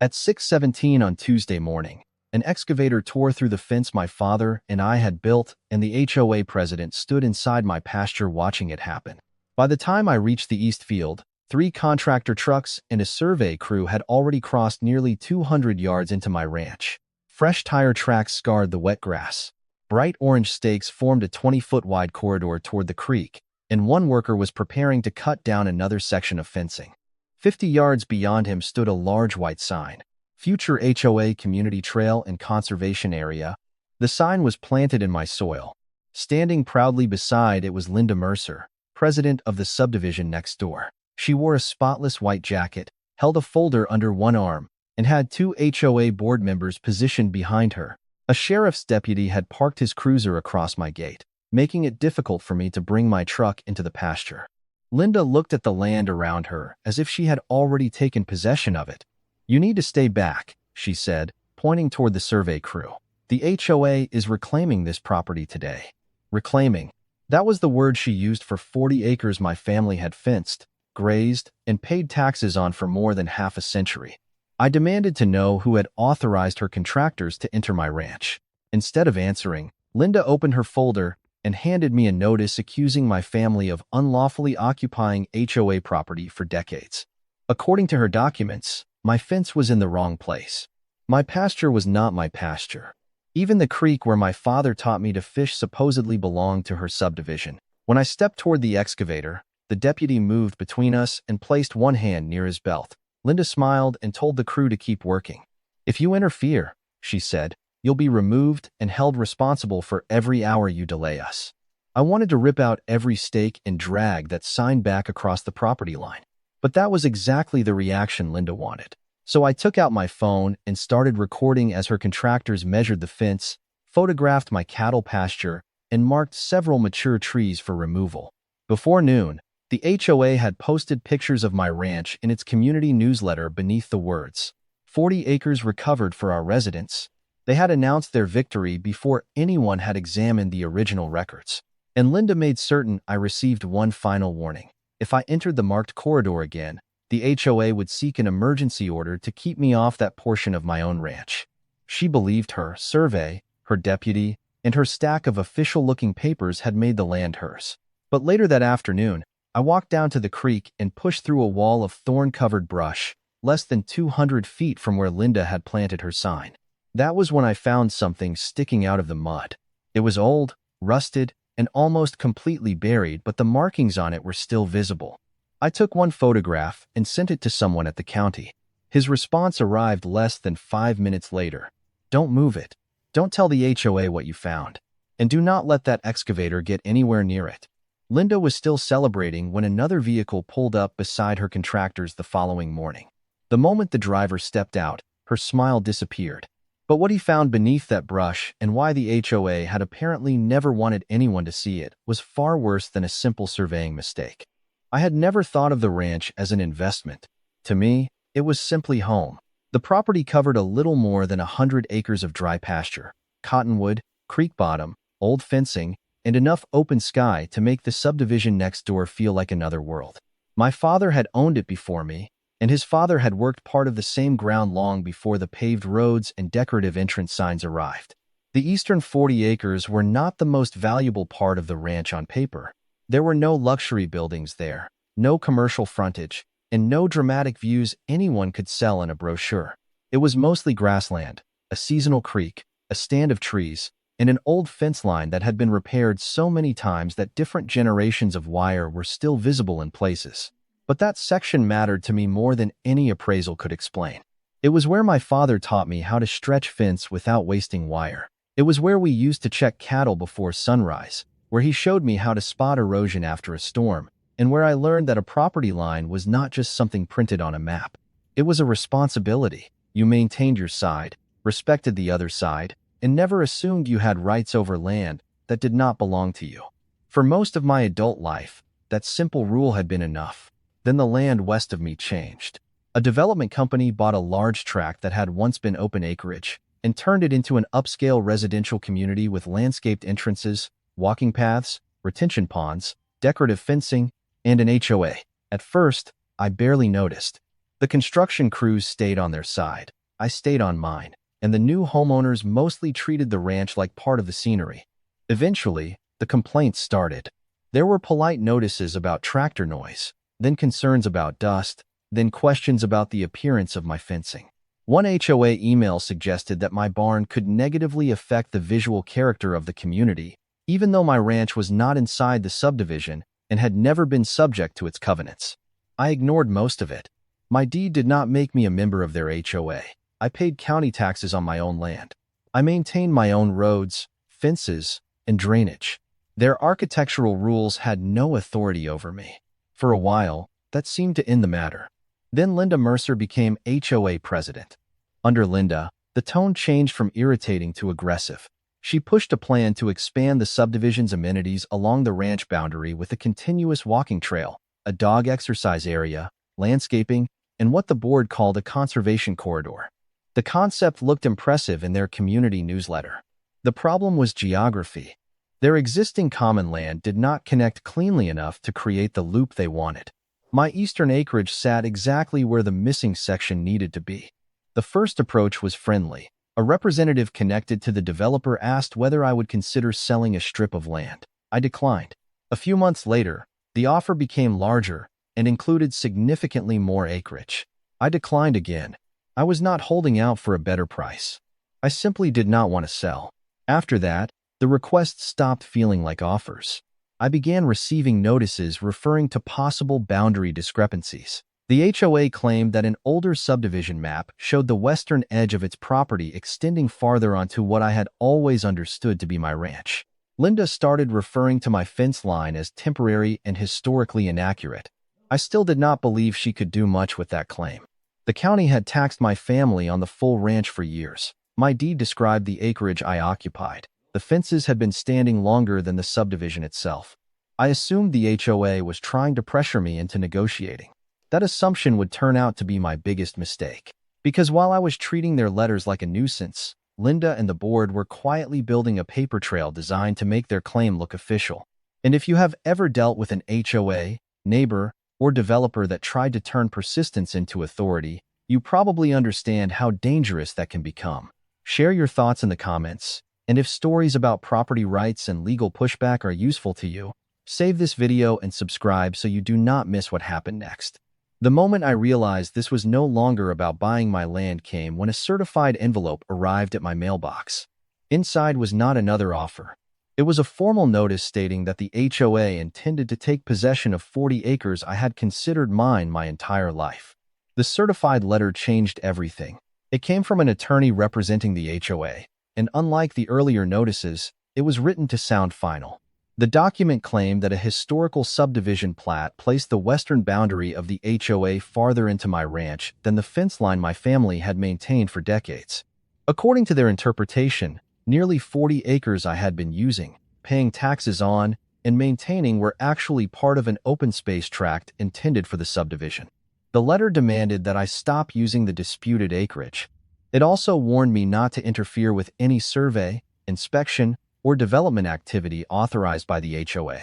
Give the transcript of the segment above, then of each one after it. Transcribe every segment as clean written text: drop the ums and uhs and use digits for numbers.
At 6:17 on Tuesday morning, an excavator tore through the fence my father and I had built, and the HOA president stood inside my pasture watching it happen. By the time I reached the east field, 3 contractor trucks and a survey crew had already crossed nearly 200 yards into my ranch. Fresh tire tracks scarred the wet grass. Bright orange stakes formed a 20-foot wide corridor toward the creek, and one worker was preparing to cut down another section of fencing. 50 yards beyond him stood a large white sign, Future HOA Community Trail and Conservation Area. The sign was planted in my soil. Standing proudly beside it was Linda Mercer, president of the subdivision next door. She wore a spotless white jacket, held a folder under one arm, and had 2 HOA board members positioned behind her. A sheriff's deputy had parked his cruiser across my gate, making it difficult for me to bring my truck into the pasture. Linda looked at the land around her as if she had already taken possession of it. "You need to stay back," she said, pointing toward the survey crew. "The HOA is reclaiming this property today." Reclaiming. That was the word she used for 40 acres my family had fenced, grazed, and paid taxes on for more than half a century. I demanded to know who had authorized her contractors to enter my ranch. Instead of answering, Linda opened her folder and handed me a notice accusing my family of unlawfully occupying HOA property for decades. According to her documents, my fence was in the wrong place. My pasture was not my pasture. Even the creek where my father taught me to fish supposedly belonged to her subdivision. When I stepped toward the excavator, the deputy moved between us and placed one hand near his belt. Linda smiled and told the crew to keep working. "If you interfere," she said, "you'll be removed and held responsible for every hour you delay us." I wanted to rip out every stake and drag that sign back across the property line. But that was exactly the reaction Linda wanted. So I took out my phone and started recording as her contractors measured the fence, photographed my cattle pasture, and marked several mature trees for removal. Before noon, the HOA had posted pictures of my ranch in its community newsletter beneath the words, "40 acres recovered for our residents." They had announced their victory before anyone had examined the original records. And Linda made certain I received one final warning. If I entered the marked corridor again, the HOA would seek an emergency order to keep me off that portion of my own ranch. She believed her survey, her deputy, and her stack of official-looking papers had made the land hers. But later that afternoon, I walked down to the creek and pushed through a wall of thorn-covered brush, less than 200 feet from where Linda had planted her sign. That was when I found something sticking out of the mud. It was old, rusted, and almost completely buried, but the markings on it were still visible. I took one photograph and sent it to someone at the county. His response arrived less than 5 minutes later. "Don't move it. Don't tell the HOA what you found. And do not let that excavator get anywhere near it." Linda was still celebrating when another vehicle pulled up beside her contractors the following morning. The moment the driver stepped out, her smile disappeared. But what he found beneath that brush and why the HOA had apparently never wanted anyone to see it was far worse than a simple surveying mistake. I had never thought of the ranch as an investment. To me, it was simply home. The property covered a little more than 100 acres of dry pasture, cottonwood, creek bottom, old fencing, and enough open sky to make the subdivision next door feel like another world. My father had owned it before me, and his father had worked part of the same ground long before the paved roads and decorative entrance signs arrived. The eastern 40 acres were not the most valuable part of the ranch on paper. There were no luxury buildings there, no commercial frontage, and no dramatic views anyone could sell in a brochure. It was mostly grassland, a seasonal creek, a stand of trees, and an old fence line that had been repaired so many times that different generations of wire were still visible in places. But that section mattered to me more than any appraisal could explain. It was where my father taught me how to stretch fence without wasting wire. It was where we used to check cattle before sunrise, where he showed me how to spot erosion after a storm, and where I learned that a property line was not just something printed on a map. It was a responsibility. You maintained your side, respected the other side, and never assumed you had rights over land that did not belong to you. For most of my adult life, that simple rule had been enough. Then the land west of me changed. A development company bought a large tract that had once been open acreage and turned it into an upscale residential community with landscaped entrances, walking paths, retention ponds, decorative fencing, and an HOA. At first, I barely noticed. The construction crews stayed on their side. I stayed on mine, and the new homeowners mostly treated the ranch like part of the scenery. Eventually, the complaints started. There were polite notices about tractor noise, then concerns about dust, then questions about the appearance of my fencing. One HOA email suggested that my barn could negatively affect the visual character of the community, even though my ranch was not inside the subdivision and had never been subject to its covenants. I ignored most of it. My deed did not make me a member of their HOA. I paid county taxes on my own land. I maintained my own roads, fences, and drainage. Their architectural rules had no authority over me. For a while, that seemed to end the matter. Then Linda Mercer became HOA president. Under Linda, the tone changed from irritating to aggressive. She pushed a plan to expand the subdivision's amenities along the ranch boundary with a continuous walking trail, a dog exercise area, landscaping, and what the board called a conservation corridor. The concept looked impressive in their community newsletter. The problem was geography. Their existing common land did not connect cleanly enough to create the loop they wanted. My eastern acreage sat exactly where the missing section needed to be. The first approach was friendly. A representative connected to the developer asked whether I would consider selling a strip of land. I declined. A few months later, the offer became larger and included significantly more acreage. I declined again. I was not holding out for a better price. I simply did not want to sell. After that, the requests stopped feeling like offers. I began receiving notices referring to possible boundary discrepancies. The HOA claimed that an older subdivision map showed the western edge of its property extending farther onto what I had always understood to be my ranch. Linda started referring to my fence line as temporary and historically inaccurate. I still did not believe she could do much with that claim. The county had taxed my family on the full ranch for years. My deed described the acreage I occupied. The fences had been standing longer than the subdivision itself. I assumed the HOA was trying to pressure me into negotiating. That assumption would turn out to be my biggest mistake. Because while I was treating their letters like a nuisance, Linda and the board were quietly building a paper trail designed to make their claim look official. And if you have ever dealt with an HOA, neighbor, or developer that tried to turn persistence into authority, you probably understand how dangerous that can become. Share your thoughts in the comments. And if stories about property rights and legal pushback are useful to you, save this video and subscribe so you do not miss what happened next. The moment I realized this was no longer about buying my land came when a certified envelope arrived at my mailbox. Inside was not another offer. It was a formal notice stating that the HOA intended to take possession of 40 acres I had considered mine my entire life. The certified letter changed everything. It came from an attorney representing the HOA. And unlike the earlier notices, it was written to sound final. The document claimed that a historical subdivision plat placed the western boundary of the HOA farther into my ranch than the fence line my family had maintained for decades. According to their interpretation, nearly 40 acres I had been using, paying taxes on, and maintaining were actually part of an open space tract intended for the subdivision. The letter demanded that I stop using the disputed acreage. It also warned me not to interfere with any survey, inspection, or development activity authorized by the HOA.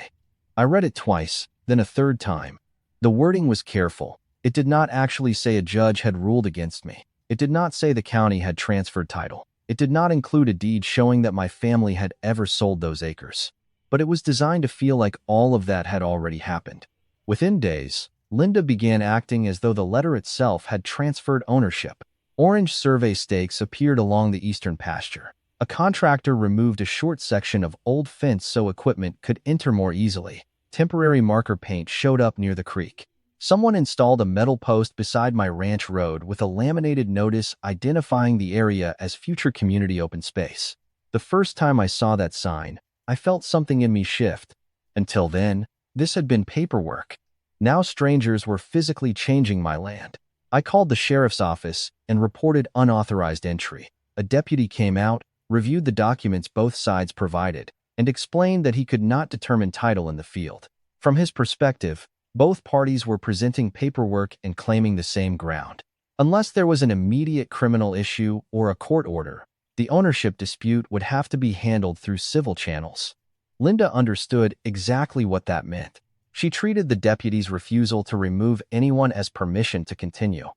I read it twice, then a third time. The wording was careful. It did not actually say a judge had ruled against me. It did not say the county had transferred title. It did not include a deed showing that my family had ever sold those acres. But it was designed to feel like all of that had already happened. Within days, Linda began acting as though the letter itself had transferred ownership. Orange survey stakes appeared along the eastern pasture. A contractor removed a short section of old fence so equipment could enter more easily. Temporary marker paint showed up near the creek. Someone installed a metal post beside my ranch road with a laminated notice identifying the area as future community open space. The first time I saw that sign, I felt something in me shift. Until then, this had been paperwork. Now strangers were physically changing my land. I called the sheriff's office and reported unauthorized entry. A deputy came out, reviewed the documents both sides provided, and explained that he could not determine title in the field. From his perspective, both parties were presenting paperwork and claiming the same ground. Unless there was an immediate criminal issue or a court order, the ownership dispute would have to be handled through civil channels. Linda understood exactly what that meant. She treated the deputy's refusal to remove anyone as permission to continue.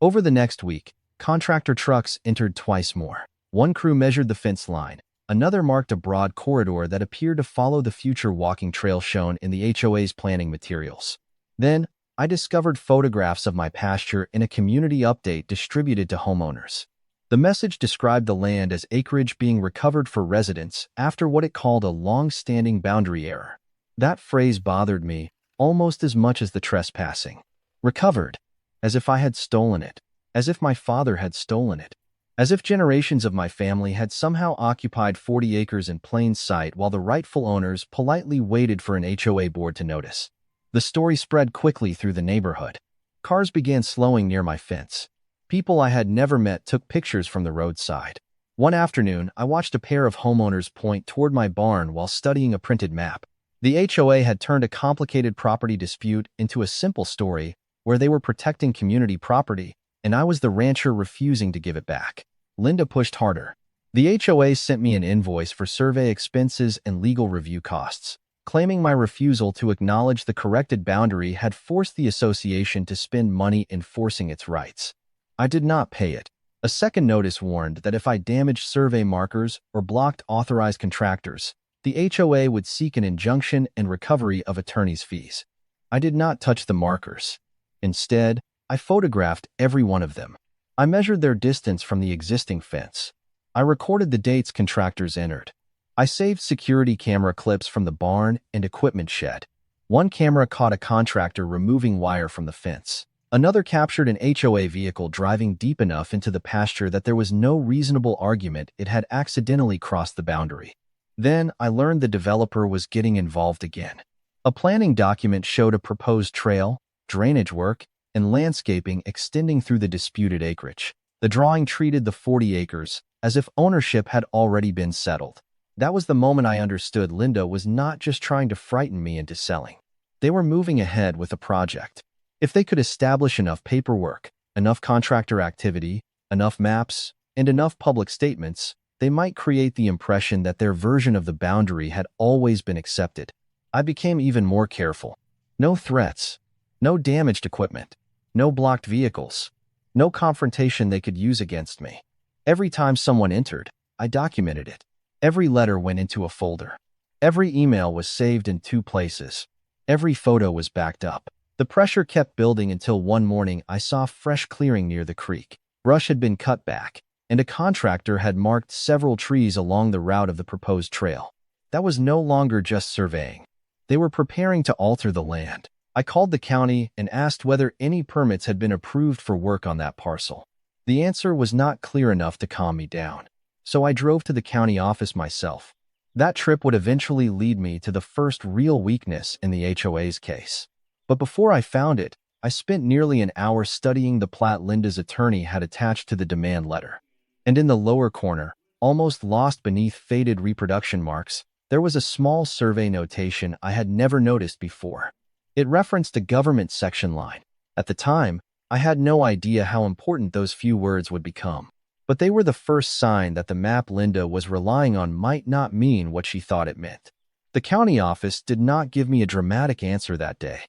Over the next week, contractor trucks entered twice more. One crew measured the fence line. Another marked a broad corridor that appeared to follow the future walking trail shown in the HOA's planning materials. Then, I discovered photographs of my pasture in a community update distributed to homeowners. The message described the land as acreage being recovered for residents after what it called a long-standing boundary error. That phrase bothered me almost as much as the trespassing. Recovered, as if I had stolen it, as if my father had stolen it, as if generations of my family had somehow occupied 40 acres in plain sight while the rightful owners politely waited for an HOA board to notice. The story spread quickly through the neighborhood. Cars began slowing near my fence. People I had never met took pictures from the roadside. One afternoon, I watched a pair of homeowners point toward my barn while studying a printed map. The HOA had turned a complicated property dispute into a simple story where they were protecting community property, and I was the rancher refusing to give it back. Linda pushed harder. The HOA sent me an invoice for survey expenses and legal review costs, claiming my refusal to acknowledge the corrected boundary had forced the association to spend money enforcing its rights. I did not pay it. A second notice warned that if I damaged survey markers or blocked authorized contractors, the HOA would seek an injunction and recovery of attorney's fees. I did not touch the markers. Instead, I photographed every one of them. I measured their distance from the existing fence. I recorded the dates contractors entered. I saved security camera clips from the barn and equipment shed. One camera caught a contractor removing wire from the fence. Another captured an HOA vehicle driving deep enough into the pasture that there was no reasonable argument it had accidentally crossed the boundary. Then I learned the developer was getting involved again. A planning document showed a proposed trail, drainage work, and landscaping extending through the disputed acreage. The drawing treated the 40 acres as if ownership had already been settled. That was the moment I understood Linda was not just trying to frighten me into selling. They were moving ahead with a project. If they could establish enough paperwork, enough contractor activity, enough maps, and enough public statements, they might create the impression that their version of the boundary had always been accepted. I became even more careful. No threats, no damaged equipment, no blocked vehicles, no confrontation they could use against me. Every time someone entered, I documented it. Every letter went into a folder. Every email was saved in 2 places. Every photo was backed up. The pressure kept building until one morning I saw fresh clearing near the creek. Brush had been cut back, and a contractor had marked several trees along the route of the proposed trail. That was no longer just surveying. They were preparing to alter the land. I called the county and asked whether any permits had been approved for work on that parcel. The answer was not clear enough to calm me down, so I drove to the county office myself. That trip would eventually lead me to the first real weakness in the HOA's case. But before I found it, I spent nearly an hour studying the plat Linda's attorney had attached to the demand letter. And in the lower corner, almost lost beneath faded reproduction marks, there was a small survey notation I had never noticed before. It referenced a government section line. At the time, I had no idea how important those few words would become. But they were the first sign that the map Linda was relying on might not mean what she thought it meant. The county office did not give me a dramatic answer that day.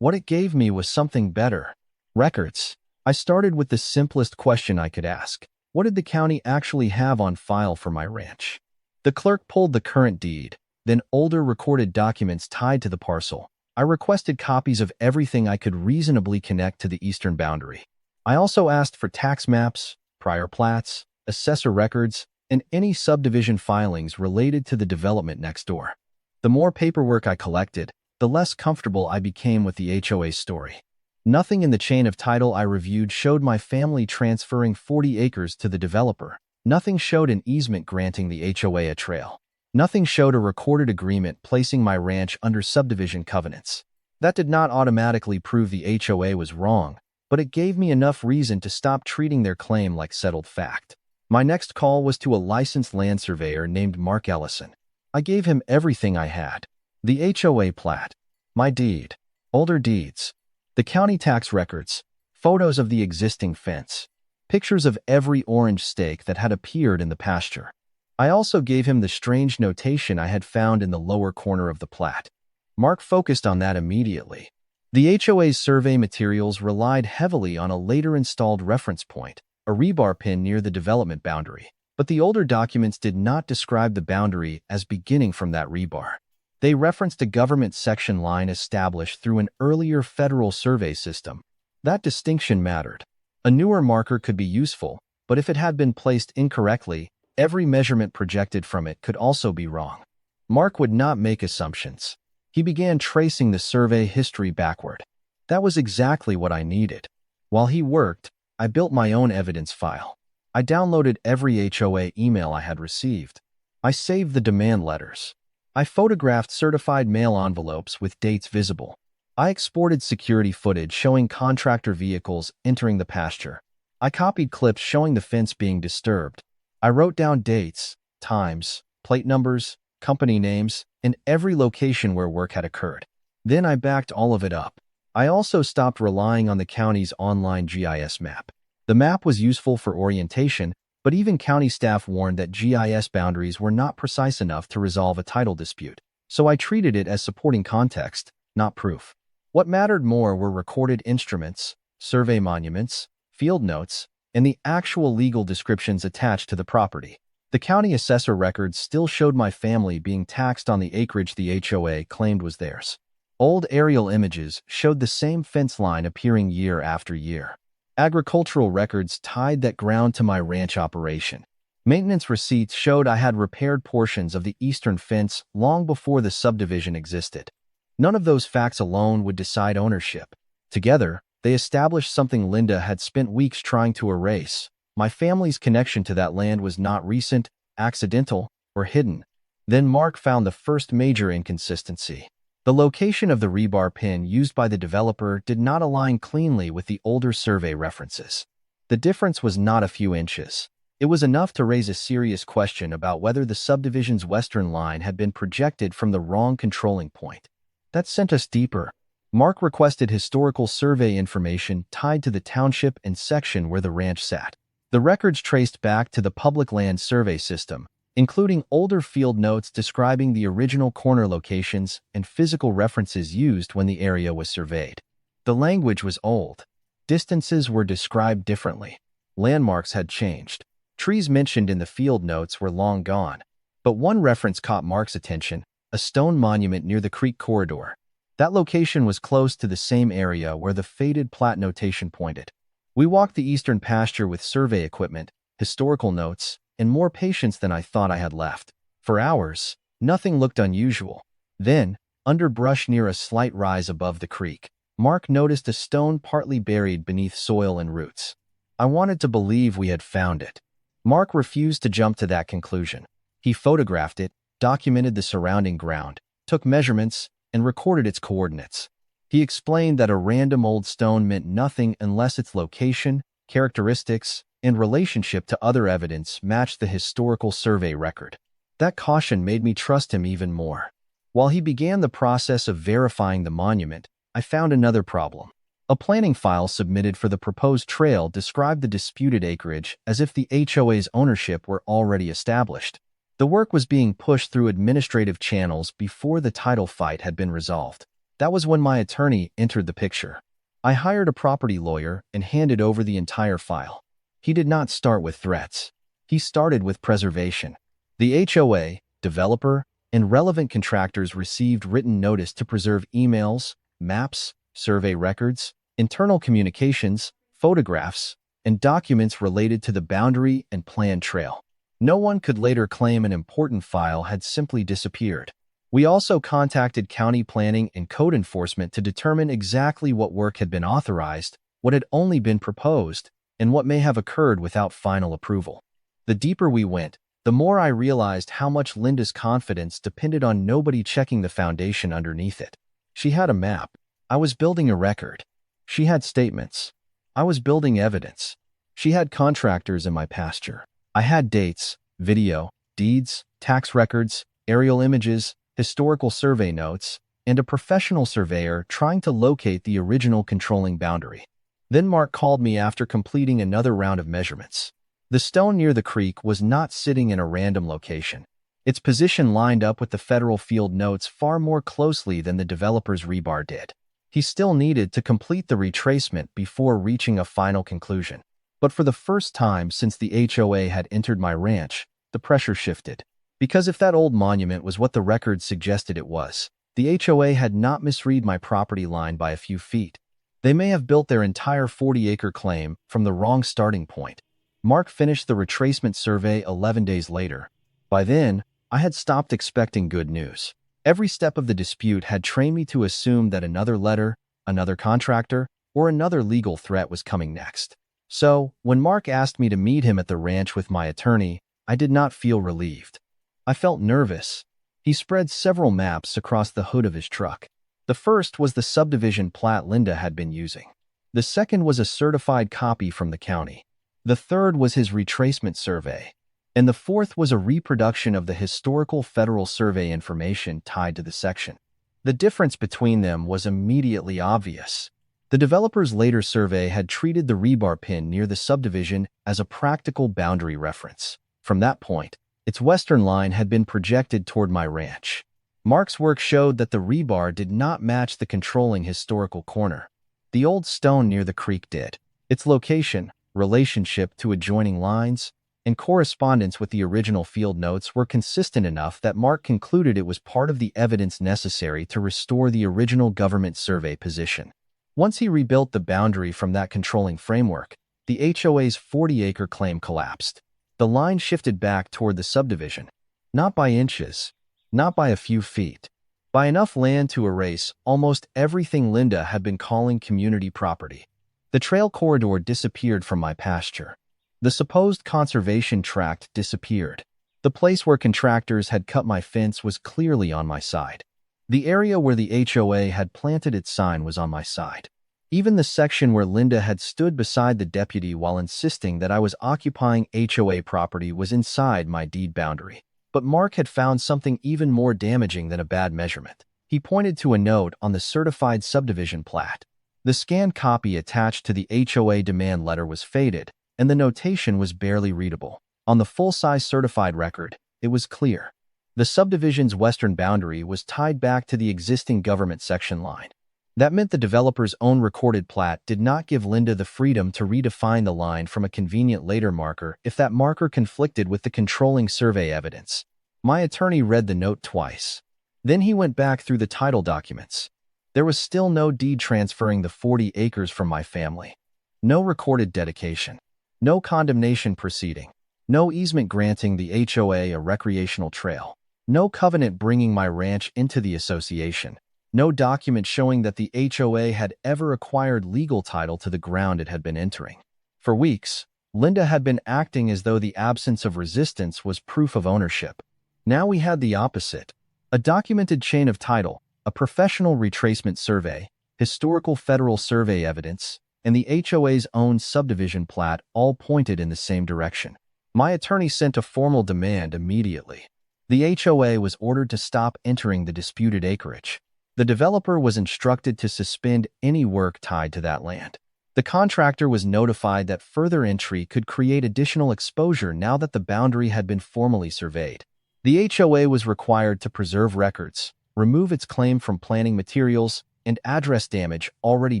What it gave me was something better. Records. I started with the simplest question I could ask. What did the county actually have on file for my ranch? The clerk pulled the current deed, then older recorded documents tied to the parcel. I requested copies of everything I could reasonably connect to the eastern boundary. I also asked for tax maps, prior plats, assessor records, and any subdivision filings related to the development next door. The more paperwork I collected, the less comfortable I became with the HOA's story. Nothing in the chain of title I reviewed showed my family transferring 40 acres to the developer. Nothing showed an easement granting the HOA a trail. Nothing showed a recorded agreement placing my ranch under subdivision covenants. That did not automatically prove the HOA was wrong, but it gave me enough reason to stop treating their claim like settled fact. My next call was to a licensed land surveyor named Mark Ellison. I gave him everything I had. The HOA plat, my deed, older deeds, the county tax records, photos of the existing fence, pictures of every orange stake that had appeared in the pasture. I also gave him the strange notation I had found in the lower corner of the plat. Mark focused on that immediately. The HOA's survey materials relied heavily on a later installed reference point, a rebar pin near the development boundary. But the older documents did not describe the boundary as beginning from that rebar. They referenced a government section line established through an earlier federal survey system. That distinction mattered. A newer marker could be useful, but if it had been placed incorrectly, every measurement projected from it could also be wrong. Mark would not make assumptions. He began tracing the survey history backward. That was exactly what I needed. While he worked, I built my own evidence file. I downloaded every HOA email I had received. I saved the demand letters. I photographed certified mail envelopes with dates visible. I exported security footage showing contractor vehicles entering the pasture. I copied clips showing the fence being disturbed. I wrote down dates, times, plate numbers, company names, and every location where work had occurred. Then I backed all of it up. I also stopped relying on the county's online GIS map. The map was useful for orientation, but even county staff warned that GIS boundaries were not precise enough to resolve a title dispute, so I treated it as supporting context, not proof. What mattered more were recorded instruments, survey monuments, field notes, and the actual legal descriptions attached to the property. The county assessor records still showed my family being taxed on the acreage the HOA claimed was theirs. Old aerial images showed the same fence line appearing year after year. Agricultural records tied that ground to my ranch operation. Maintenance receipts showed I had repaired portions of the eastern fence long before the subdivision existed. None of those facts alone would decide ownership. Together, they established something Linda had spent weeks trying to erase. My family's connection to that land was not recent, accidental, or hidden. Then Mark found the first major inconsistency. The location of the rebar pin used by the developer did not align cleanly with the older survey references. The difference was not a few inches. It was enough to raise a serious question about whether the subdivision's western line had been projected from the wrong controlling point. That sent us deeper. Mark requested historical survey information tied to the township and section where the ranch sat. The records traced back to the public land survey system, including older field notes describing the original corner locations and physical references used when the area was surveyed. The language was old. Distances were described differently. Landmarks had changed. Trees mentioned in the field notes were long gone. But one reference caught Mark's attention, a stone monument near the creek corridor. That location was close to the same area where the faded plat notation pointed. We walked the eastern pasture with survey equipment, historical notes, and more patience than I thought I had left. For hours, nothing looked unusual. Then, under brush near a slight rise above the creek, Mark noticed a stone partly buried beneath soil and roots. I wanted to believe we had found it. Mark refused to jump to that conclusion. He photographed it, documented the surrounding ground, took measurements, and recorded its coordinates. He explained that a random old stone meant nothing unless its location, characteristics, and relationship to other evidence matched the historical survey record. That caution made me trust him even more. While he began the process of verifying the monument, I found another problem. A planning file submitted for the proposed trail described the disputed acreage as if the HOA's ownership were already established. The work was being pushed through administrative channels before the title fight had been resolved. That was when my attorney entered the picture. I hired a property lawyer and handed over the entire file. He did not start with threats. He started with preservation. The HOA, developer, and relevant contractors received written notice to preserve emails, maps, survey records, internal communications, photographs, and documents related to the boundary and planned trail. No one could later claim an important file had simply disappeared. We also contacted county planning and code enforcement to determine exactly what work had been authorized, what had only been proposed, and what may have occurred without final approval. The deeper we went, the more I realized how much Linda's confidence depended on nobody checking the foundation underneath it. She had a map. I was building a record. She had statements. I was building evidence. She had contractors in my pasture. I had dates, video, deeds, tax records, aerial images, historical survey notes, and a professional surveyor trying to locate the original controlling boundary. Then Mark called me after completing another round of measurements. The stone near the creek was not sitting in a random location. Its position lined up with the federal field notes far more closely than the developer's rebar did. He still needed to complete the retracement before reaching a final conclusion. But for the first time since the HOA had entered my ranch, the pressure shifted. Because if that old monument was what the records suggested it was, the HOA had not misread my property line by a few feet. They may have built their entire 40-acre claim from the wrong starting point. Mark finished the retracement survey 11 days later. By then, I had stopped expecting good news. Every step of the dispute had trained me to assume that another letter, another contractor, or another legal threat was coming next. So, when Mark asked me to meet him at the ranch with my attorney, I did not feel relieved. I felt nervous. He spread several maps across the hood of his truck. The first was the subdivision plat Linda had been using. The second was a certified copy from the county. The third was his retracement survey. And the fourth was a reproduction of the historical federal survey information tied to the section. The difference between them was immediately obvious. The developer's later survey had treated the rebar pin near the subdivision as a practical boundary reference. From that point, its western line had been projected toward my ranch. Mark's work showed that the rebar did not match the controlling historical corner. The old stone near the creek did. Its location, relationship to adjoining lines, and correspondence with the original field notes were consistent enough that Mark concluded it was part of the evidence necessary to restore the original government survey position. Once he rebuilt the boundary from that controlling framework, the HOA's 40-acre claim collapsed. The line shifted back toward the subdivision, not by inches, not by a few feet, by enough land to erase almost everything Linda had been calling community property. The trail corridor disappeared from my pasture. The supposed conservation tract disappeared. The place where contractors had cut my fence was clearly on my side. The area where the HOA had planted its sign was on my side. Even the section where Linda had stood beside the deputy while insisting that I was occupying HOA property was inside my deed boundary. But Mark had found something even more damaging than a bad measurement. He pointed to a note on the certified subdivision plat. The scanned copy attached to the HOA demand letter was faded, and the notation was barely readable. On the full-size certified record, it was clear. The subdivision's western boundary was tied back to the existing government section line. That meant the developer's own recorded plat did not give Linda the freedom to redefine the line from a convenient later marker if that marker conflicted with the controlling survey evidence. My attorney read the note twice. Then he went back through the title documents. There was still no deed transferring the 40 acres from my family. No recorded dedication. No condemnation proceeding. No easement granting the HOA a recreational trail. No covenant bringing my ranch into the association. No document showing that the HOA had ever acquired legal title to the ground it had been entering. For weeks, Linda had been acting as though the absence of resistance was proof of ownership. Now we had the opposite. A documented chain of title, a professional retracement survey, historical federal survey evidence, and the HOA's own subdivision plat all pointed in the same direction. My attorney sent a formal demand immediately. The HOA was ordered to stop entering the disputed acreage. The developer was instructed to suspend any work tied to that land. The contractor was notified that further entry could create additional exposure now that the boundary had been formally surveyed. The HOA was required to preserve records, remove its claim from planting materials, and address damage already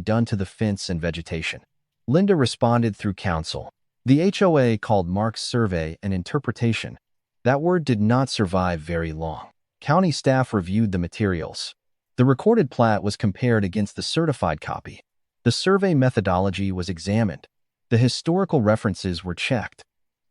done to the fence and vegetation. Linda responded through counsel. The HOA called Mark's survey an interpretation. That word did not survive very long. County staff reviewed the materials. The recorded plat was compared against the certified copy. The survey methodology was examined. The historical references were checked.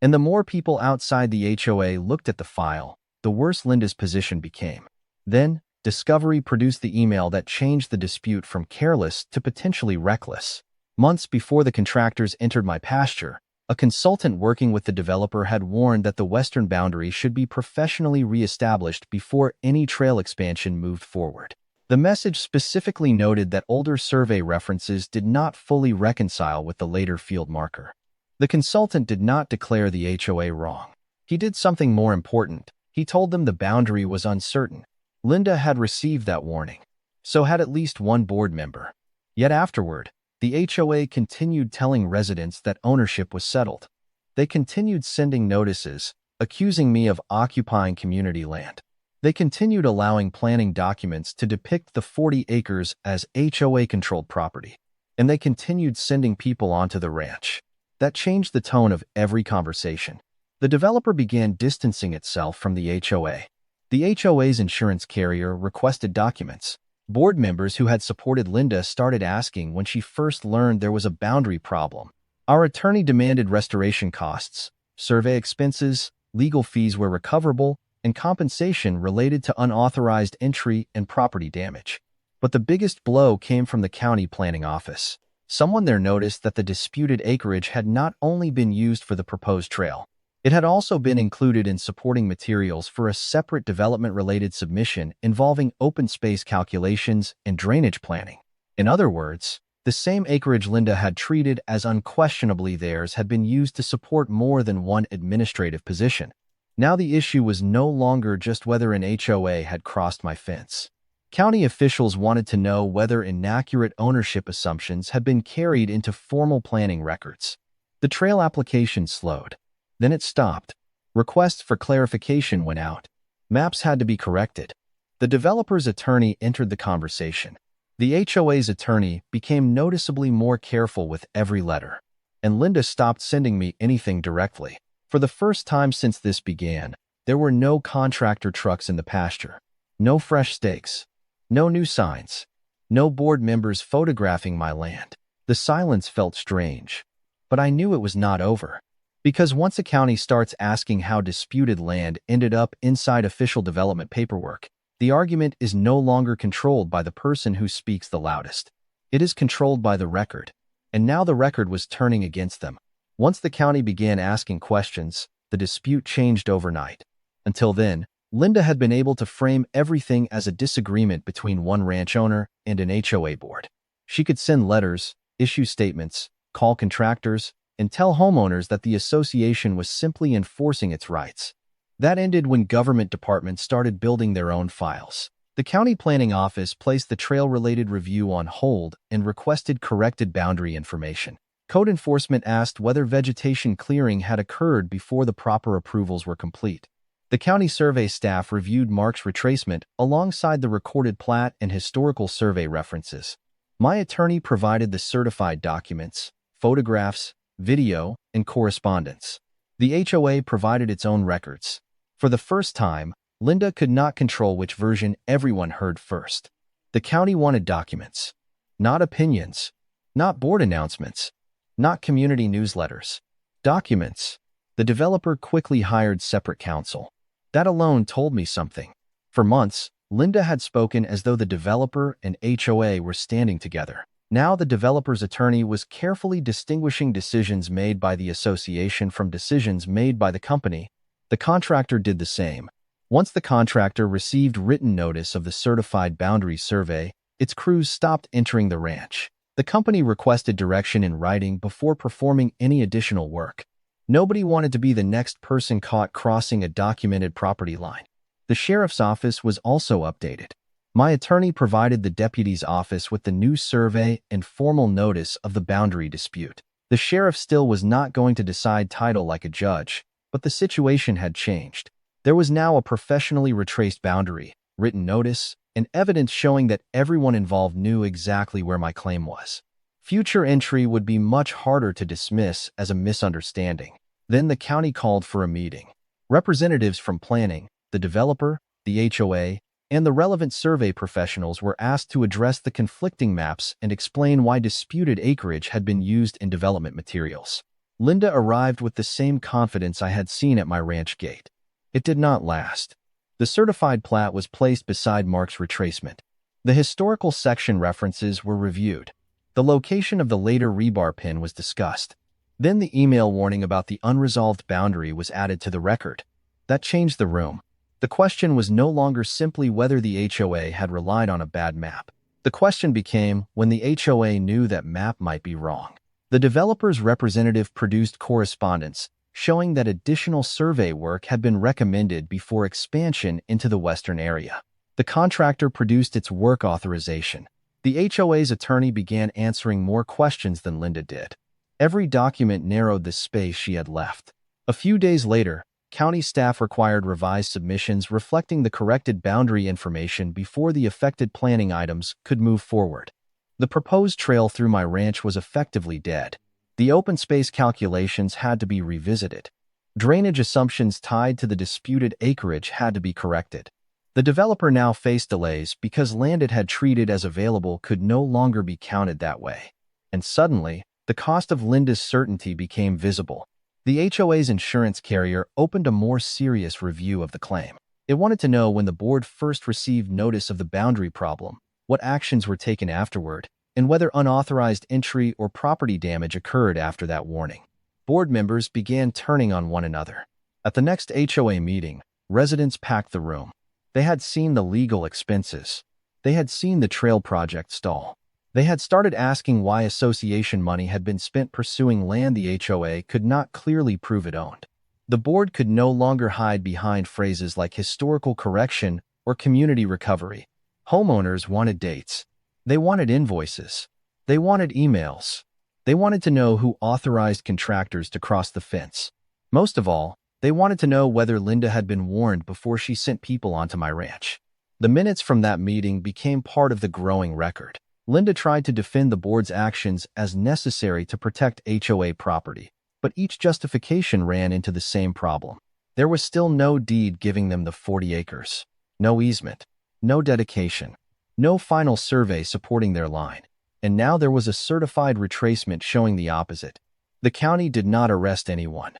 And the more people outside the HOA looked at the file, the worse Linda's position became. Then, discovery produced the email that changed the dispute from careless to potentially reckless. Months before the contractors entered my pasture, a consultant working with the developer had warned that the western boundary should be professionally reestablished before any trail expansion moved forward. The message specifically noted that older survey references did not fully reconcile with the later field marker. The consultant did not declare the HOA wrong. He did something more important. He told them the boundary was uncertain. Linda had received that warning. So had at least one board member. Yet afterward, the HOA continued telling residents that ownership was settled. They continued sending notices, accusing me of occupying community land. They continued allowing planning documents to depict the 40 acres as HOA-controlled property, and they continued sending people onto the ranch. That changed the tone of every conversation. The developer began distancing itself from the HOA. The HOA's insurance carrier requested documents. Board members who had supported Linda started asking when she first learned there was a boundary problem. Our attorney demanded restoration costs, survey expenses, legal fees were recoverable, and compensation related to unauthorized entry and property damage. But the biggest blow came from the county planning office. Someone there noticed that the disputed acreage had not only been used for the proposed trail, it had also been included in supporting materials for a separate development-related submission involving open space calculations and drainage planning. In other words, the same acreage Linda had treated as unquestionably theirs had been used to support more than one administrative position. Now the issue was no longer just whether an HOA had crossed my fence. County officials wanted to know whether inaccurate ownership assumptions had been carried into formal planning records. The trail application slowed. Then it stopped. Requests for clarification went out. Maps had to be corrected. The developer's attorney entered the conversation. The HOA's attorney became noticeably more careful with every letter, and Linda stopped sending me anything directly. For the first time since this began, there were no contractor trucks in the pasture, no fresh stakes, no new signs, no board members photographing my land. The silence felt strange, but I knew it was not over. Because once a county starts asking how disputed land ended up inside official development paperwork, the argument is no longer controlled by the person who speaks the loudest. It is controlled by the record, and now the record was turning against them. Once the county began asking questions, the dispute changed overnight. Until then, Linda had been able to frame everything as a disagreement between one ranch owner and an HOA board. She could send letters, issue statements, call contractors, and tell homeowners that the association was simply enforcing its rights. That ended when government departments started building their own files. The county planning office placed the trail-related review on hold and requested corrected boundary information. Code enforcement asked whether vegetation clearing had occurred before the proper approvals were complete. The county survey staff reviewed Mark's retracement alongside the recorded plat and historical survey references. My attorney provided the certified documents, photographs, video, and correspondence. The HOA provided its own records. For the first time, Linda could not control which version everyone heard first. The county wanted documents, not opinions, not board announcements, not community newsletters. Documents. The developer quickly hired separate counsel. That alone told me something. For months, Linda had spoken as though the developer and HOA were standing together. Now the developer's attorney was carefully distinguishing decisions made by the association from decisions made by the company. The contractor did the same. Once the contractor received written notice of the certified boundary survey, its crews stopped entering the ranch. The company requested direction in writing before performing any additional work. Nobody wanted to be the next person caught crossing a documented property line. The sheriff's office was also updated. My attorney provided the deputy's office with the new survey and formal notice of the boundary dispute. The sheriff still was not going to decide title like a judge, but the situation had changed. There was now a professionally retraced boundary, written notice, and evidence showing that everyone involved knew exactly where my claim was. Future entry would be much harder to dismiss as a misunderstanding. Then the county called for a meeting. Representatives from planning, the developer, the HOA, and the relevant survey professionals were asked to address the conflicting maps and explain why disputed acreage had been used in development materials. Linda arrived with the same confidence I had seen at my ranch gate. It did not last. The certified plat was placed beside Mark's retracement. The historical section references were reviewed. The location of the later rebar pin was discussed. Then the email warning about the unresolved boundary was added to the record. That changed the room. The question was no longer simply whether the HOA had relied on a bad map. The question became when the HOA knew that map might be wrong. The developer's representative produced correspondence showing that additional survey work had been recommended before expansion into the western area. The contractor produced its work authorization. The HOA's attorney began answering more questions than Linda did. Every document narrowed the space she had left. A few days later, County staff required revised submissions reflecting the corrected boundary information before the affected planning items could move forward. The proposed trail through my ranch was effectively dead. The open space calculations had to be revisited. Drainage assumptions tied to the disputed acreage had to be corrected. The developer now faced delays because land it had treated as available could no longer be counted that way. And suddenly, the cost of Linda's certainty became visible. The HOA's insurance carrier opened a more serious review of the claim. It wanted to know when the board first received notice of the boundary problem, what actions were taken afterward, and whether unauthorized entry or property damage occurred after that warning. Board members began turning on one another. At the next HOA meeting, residents packed the room. They had seen the legal expenses. They had seen the trail project stall. They had started asking why association money had been spent pursuing land the HOA could not clearly prove it owned. The board could no longer hide behind phrases like historical correction or community recovery. Homeowners wanted dates. They wanted invoices. They wanted emails. They wanted to know who authorized contractors to cross the fence. Most of all, they wanted to know whether Linda had been warned before she sent people onto my ranch. The minutes from that meeting became part of the growing record. Linda tried to defend the board's actions as necessary to protect HOA property, but each justification ran into the same problem. There was still no deed giving them the 40 acres, no easement, no dedication, no final survey supporting their line, and now there was a certified retracement showing the opposite. The county did not arrest anyone.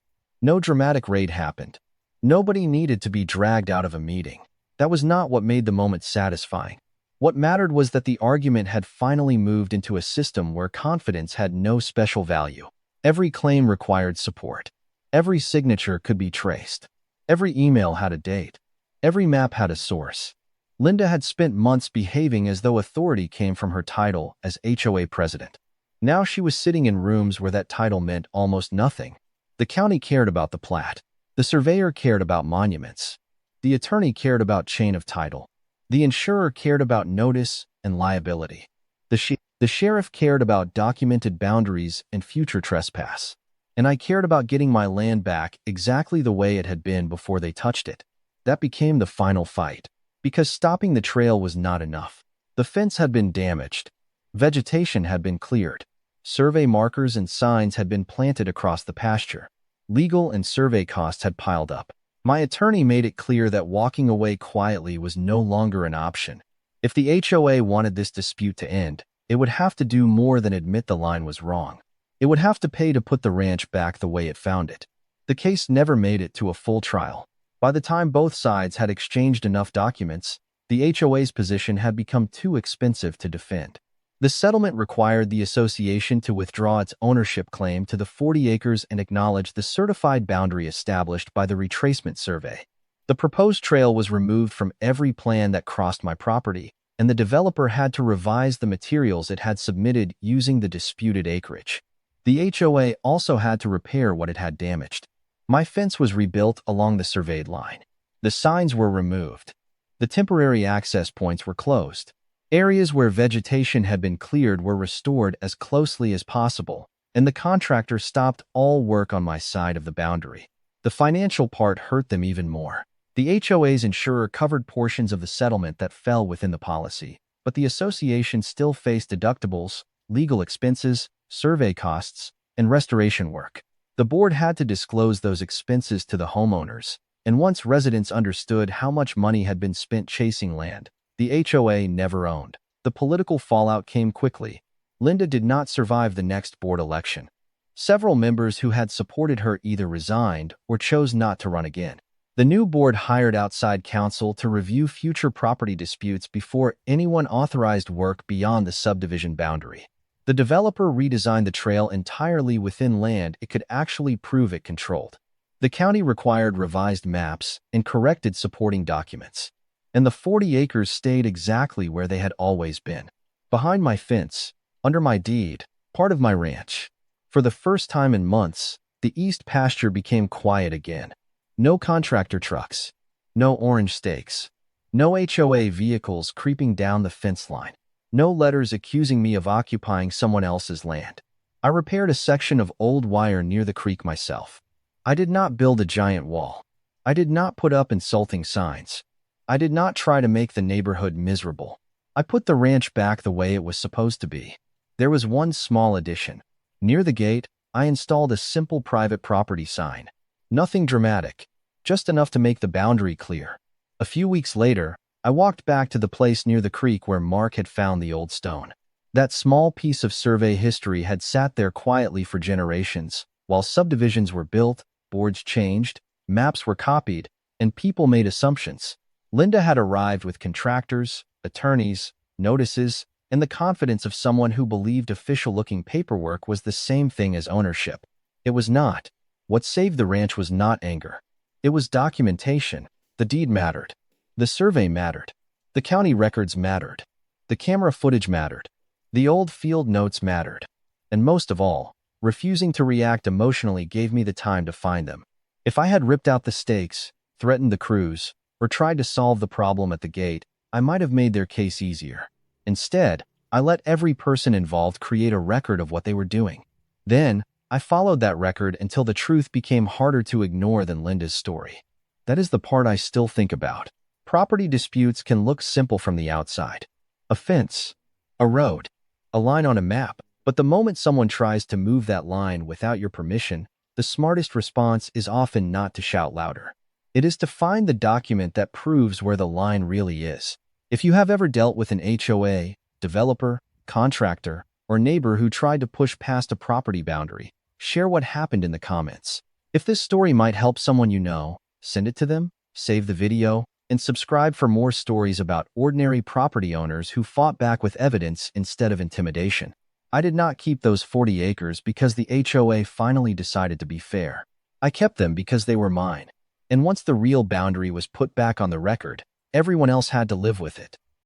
No dramatic raid happened. Nobody needed to be dragged out of a meeting. That was not what made the moment satisfying. What mattered was that the argument had finally moved into a system where confidence had no special value. Every claim required support. Every signature could be traced. Every email had a date. Every map had a source. Linda had spent months behaving as though authority came from her title as HOA president. Now she was sitting in rooms where that title meant almost nothing. The county cared about the plat. The surveyor cared about monuments. The attorney cared about chain of title. The insurer cared about notice and liability. The sheriff cared about documented boundaries and future trespass. And I cared about getting my land back exactly the way it had been before they touched it. That became the final fight. Because stopping the trail was not enough. The fence had been damaged. Vegetation had been cleared. Survey markers and signs had been planted across the pasture. Legal and survey costs had piled up. My attorney made it clear that walking away quietly was no longer an option. If the HOA wanted this dispute to end, it would have to do more than admit the line was wrong. It would have to pay to put the ranch back the way it found it. The case never made it to a full trial. By the time both sides had exchanged enough documents, the HOA's position had become too expensive to defend. The settlement required the association to withdraw its ownership claim to the 40 acres and acknowledge the certified boundary established by the retracement survey. The proposed trail was removed from every plan that crossed my property, and the developer had to revise the materials it had submitted using the disputed acreage. The HOA also had to repair what it had damaged. My fence was rebuilt along the surveyed line. The signs were removed. The temporary access points were closed. Areas where vegetation had been cleared were restored as closely as possible, and the contractor stopped all work on my side of the boundary. The financial part hurt them even more. The HOA's insurer covered portions of the settlement that fell within the policy, but the association still faced deductibles, legal expenses, survey costs, and restoration work. The board had to disclose those expenses to the homeowners, and once residents understood how much money had been spent chasing land the HOA never owned, the political fallout came quickly. Linda did not survive the next board election. Several members who had supported her either resigned or chose not to run again. The new board hired outside counsel to review future property disputes before anyone authorized work beyond the subdivision boundary. The developer redesigned the trail entirely within land it could actually prove it controlled. The county required revised maps and corrected supporting documents. And the 40 acres stayed exactly where they had always been. Behind my fence, under my deed, part of my ranch. For the first time in months, the east pasture became quiet again. No contractor trucks. No orange stakes. No HOA vehicles creeping down the fence line. No letters accusing me of occupying someone else's land. I repaired a section of old wire near the creek myself. I did not build a giant wall. I did not put up insulting signs. I did not try to make the neighborhood miserable. I put the ranch back the way it was supposed to be. There was one small addition. Near the gate, I installed a simple private property sign. Nothing dramatic, just enough to make the boundary clear. A few weeks later, I walked back to the place near the creek where Mark had found the old stone. That small piece of survey history had sat there quietly for generations, while subdivisions were built, boards changed, maps were copied, and people made assumptions. Linda had arrived with contractors, attorneys, notices, and the confidence of someone who believed official-looking paperwork was the same thing as ownership. It was not. What saved the ranch was not anger. It was documentation. The deed mattered. The survey mattered. The county records mattered. The camera footage mattered. The old field notes mattered. And most of all, refusing to react emotionally gave me the time to find them. If I had ripped out the stakes, threatened the crews, or tried to solve the problem at the gate, I might have made their case easier. Instead, I let every person involved create a record of what they were doing. Then, I followed that record until the truth became harder to ignore than Linda's story. That is the part I still think about. Property disputes can look simple from the outside. A fence, a road, a line on a map. But the moment someone tries to move that line without your permission, the smartest response is often not to shout louder. It is to find the document that proves where the line really is. If you have ever dealt with an HOA, developer, contractor, or neighbor who tried to push past a property boundary, share what happened in the comments. If this story might help someone you know, send it to them, save the video, and subscribe for more stories about ordinary property owners who fought back with evidence instead of intimidation. I did not keep those 40 acres because the HOA finally decided to be fair. I kept them because they were mine. And once the real boundary was put back on the record, everyone else had to live with it.